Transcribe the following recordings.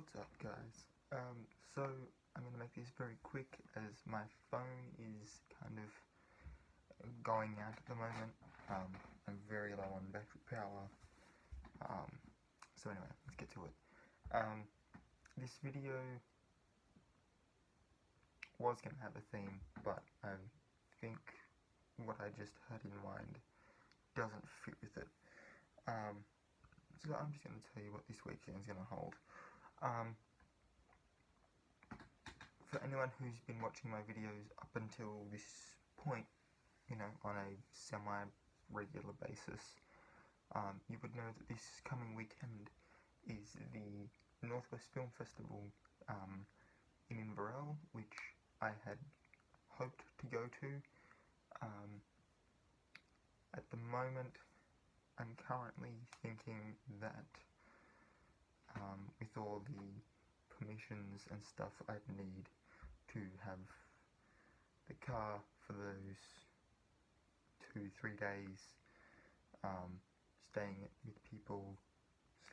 What's up, guys? So I'm gonna make this very quick as my phone is kind of going out at the moment. I'm very low on battery power. So anyway, let's get to it. This video was gonna have a theme, but I think what I just had in mind doesn't fit with it. So I'm just gonna tell you what this weekend is gonna hold. For anyone who's been watching my videos up until this point, on a semi-regular basis, you would know that this coming weekend is the Northwest Film Festival in Inverell, which I had hoped to go to. At the moment, I'm currently thinking that with all the permissions and stuff I'd need to have the car for those 2-3 days, staying with people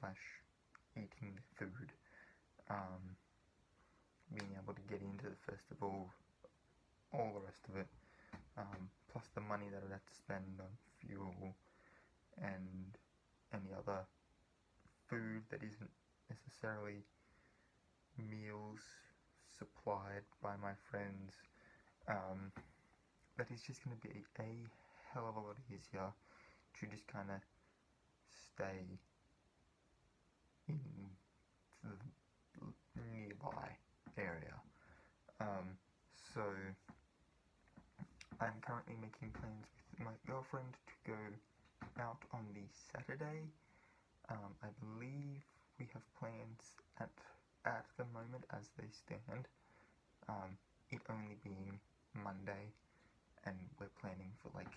/ eating their food, being able to get into the festival, all the rest of it, plus the money that I'd have to spend on fuel and any other food that isn't necessarily meals supplied by my friends. That is just going to be a hell of a lot easier to just kind of stay in the nearby area. So I'm currently making plans with my girlfriend to go out on the Saturday. I believe we have plans at the moment as they stand, it only being Monday, and we're planning for like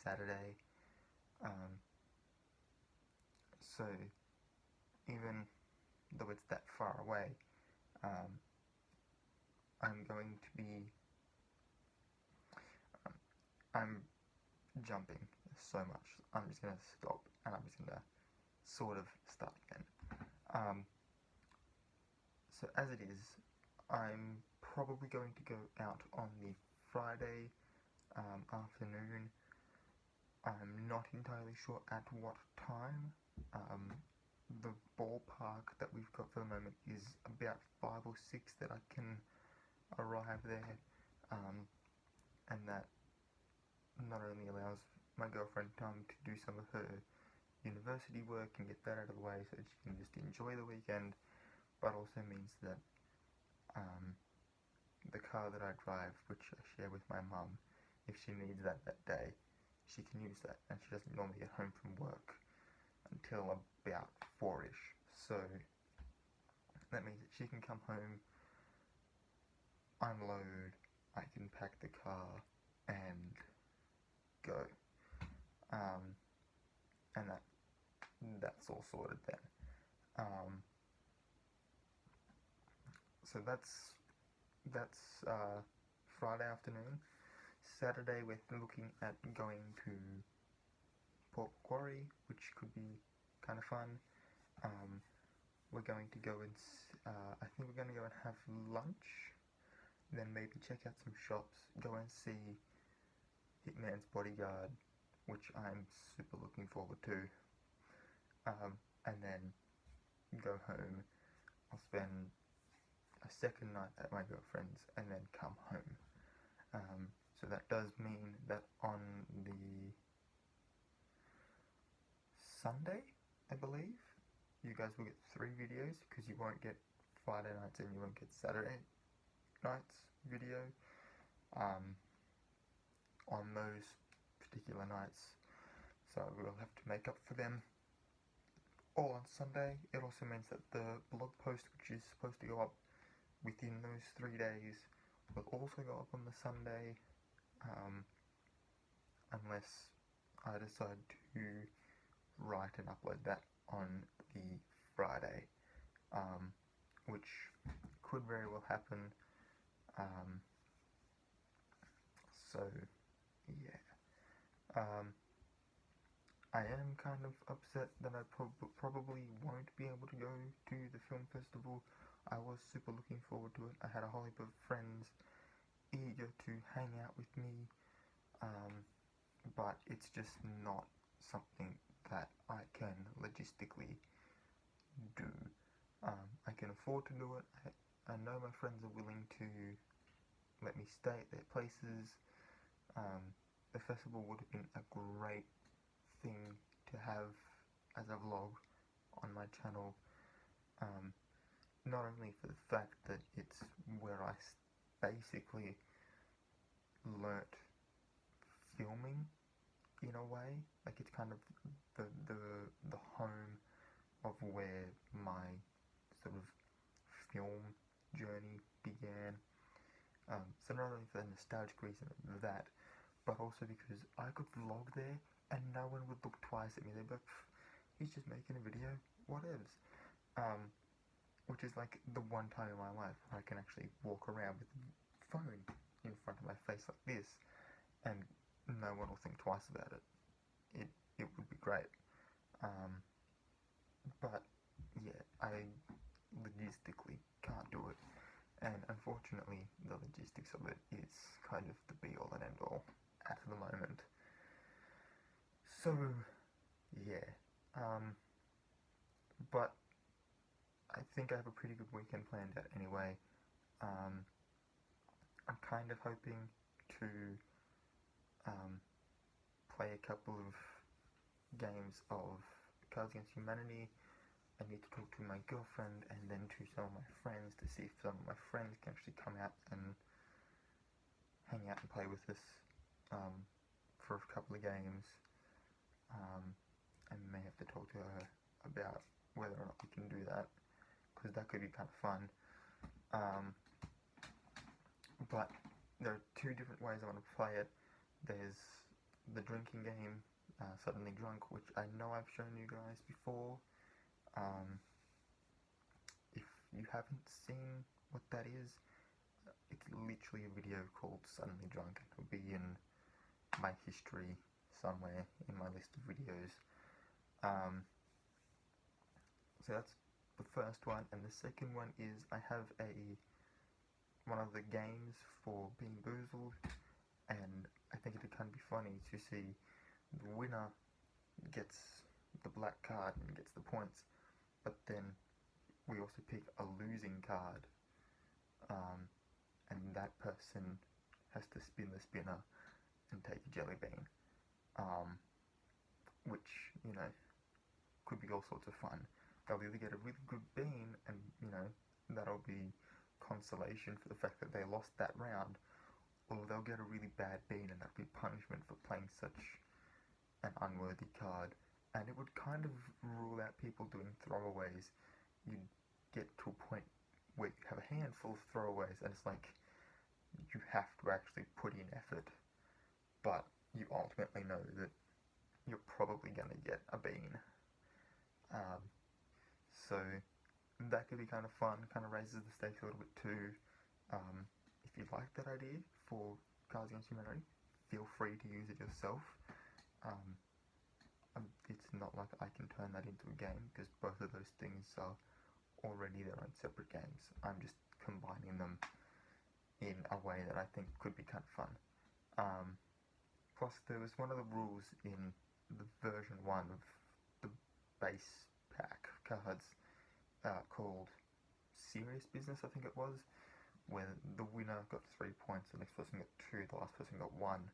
Saturday. So even though it's that far away, I'm going to be I'm jumping so much. I'm just gonna stop and I'm just gonna sort of start again. So as it is, I'm probably going to go out on the Friday afternoon. I'm not entirely sure at what time. The ballpark that we've got for the moment is about 5 or 6 that I can arrive there, and that not only allows my girlfriend time to do some of her university work and get that out of the way so that she can just enjoy the weekend, but also means that the car that I drive, which I share with my mum, if she needs that day, she can use that, and she doesn't normally get home from work until about 4ish, so that means that she can come home, unload, I can pack the car and go, and that's all sorted then. So that's Friday afternoon. Saturday we're looking at going to Port Macquarie, which could be kind of fun. We're going to go and I think we're going to go and have lunch, then maybe check out some shops, go and see Hitman's Bodyguard, which I'm super looking forward to, and then go home. I'll spend a second night at my girlfriend's and then come home. So that does mean that on the Sunday, I believe, you guys will get 3 videos, because you won't get Friday nights and you won't get Saturday nights video on those particular nights, so we'll have to make up for them all on Sunday. It also means that the blog post, which is supposed to go up within those 3 days, will also go up on the Sunday, unless I decide to write and upload that on the Friday, which could very well happen. So yeah, I am kind of upset that I probably won't be able to go to the film festival. I was super looking forward to it. I had a whole heap of friends eager to hang out with me, but it's just not something that I can logistically do. I can afford to do it. I know my friends are willing to let me stay at their places. The festival would have been a great thing to have as a vlog on my channel, not only for the fact that it's where I basically learnt filming in a way, like it's kind of the home of where my sort of film journey began. So not only for the nostalgic reason of that, but also because I could vlog there and no one would look twice at me. They'd be like, he's just making a video, whatevs. Which is like the one time in my life where I can actually walk around with a phone in front of my face like this, and no one will think twice about it. It would be great. But yeah, I logistically can't do it. And unfortunately, the logistics of it is kind of the be-all and end-all at the moment. So, yeah. But I think I have a pretty good weekend planned out anyway. I'm kind of hoping to play a couple of games of Cards Against Humanity. I need to talk to my girlfriend and then to some of my friends to see if some of my friends can actually come out and hang out and play with us for a couple of games. I may have to talk to her about whether or not we can do that, because that could be kind of fun. But there are two different ways I want to play it. There's the drinking game, Suddenly Drunk, which I know I've shown you guys before. If you haven't seen what that is, it's literally a video called Suddenly Drunk. It'll be in my history somewhere in my list of videos. So that's the first one, and the second one is I have one of the games for Bean Boozled, and I think it'd kind of be funny to see the winner gets the black card and gets the points, but then we also pick a losing card, and that person has to spin the spinner and take a jelly bean, which, you know, could be all sorts of fun. They'll either get a really good bean, and, you know, that'll be consolation for the fact that they lost that round, or they'll get a really bad bean and that'll be punishment for playing such an unworthy card. And it would kind of rule out people doing throwaways. You'd get to a point where you have a handful of throwaways and it's like you have to actually put in effort, but you ultimately know that you're probably going to get a bean. So that could be kind of fun, kind of raises the stakes a little bit too. If you like that idea for Cards Against Humanity, feel free to use it yourself. It's not like I can turn that into a game, because both of those things are already their own separate games. I'm just combining them in a way that I think could be kind of fun. Plus, there was one of the rules in the version 1 of the base pack cards called Serious Business, I think it was, where the winner got 3 points, the next person got 2, the last person got 1.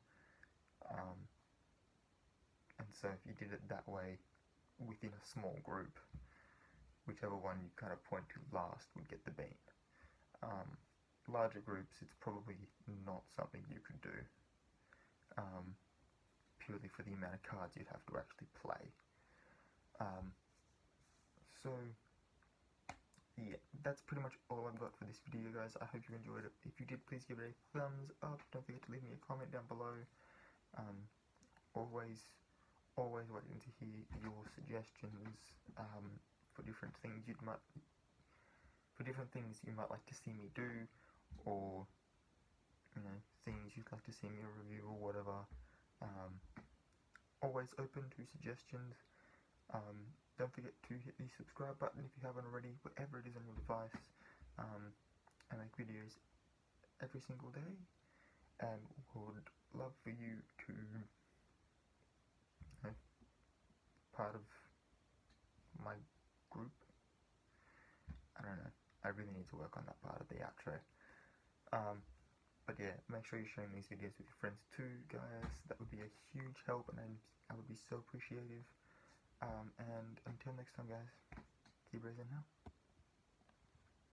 And so if you did it that way within a small group, whichever one you kind of point to last would get the bean. Larger groups, it's probably not something you could do, purely for the amount of cards you'd have to actually play. So yeah, that's pretty much all I've got for this video, guys. I hope you enjoyed it. If you did, please give it a thumbs up. Don't forget to leave me a comment down below. Always waiting to hear your suggestions for different things you might like to see me do, or, you know, things you'd like to see me review or whatever. Always open to suggestions. don't forget to hit the subscribe button if you haven't already, whatever it is on your device. I make videos every single day, and would love for you to part of my group. I don't know, I really need to work on that part of the outro. But yeah, make sure you're sharing these videos with your friends too, guys. That would be a huge help, and I would be so appreciative. And until next time, guys, keep raising now.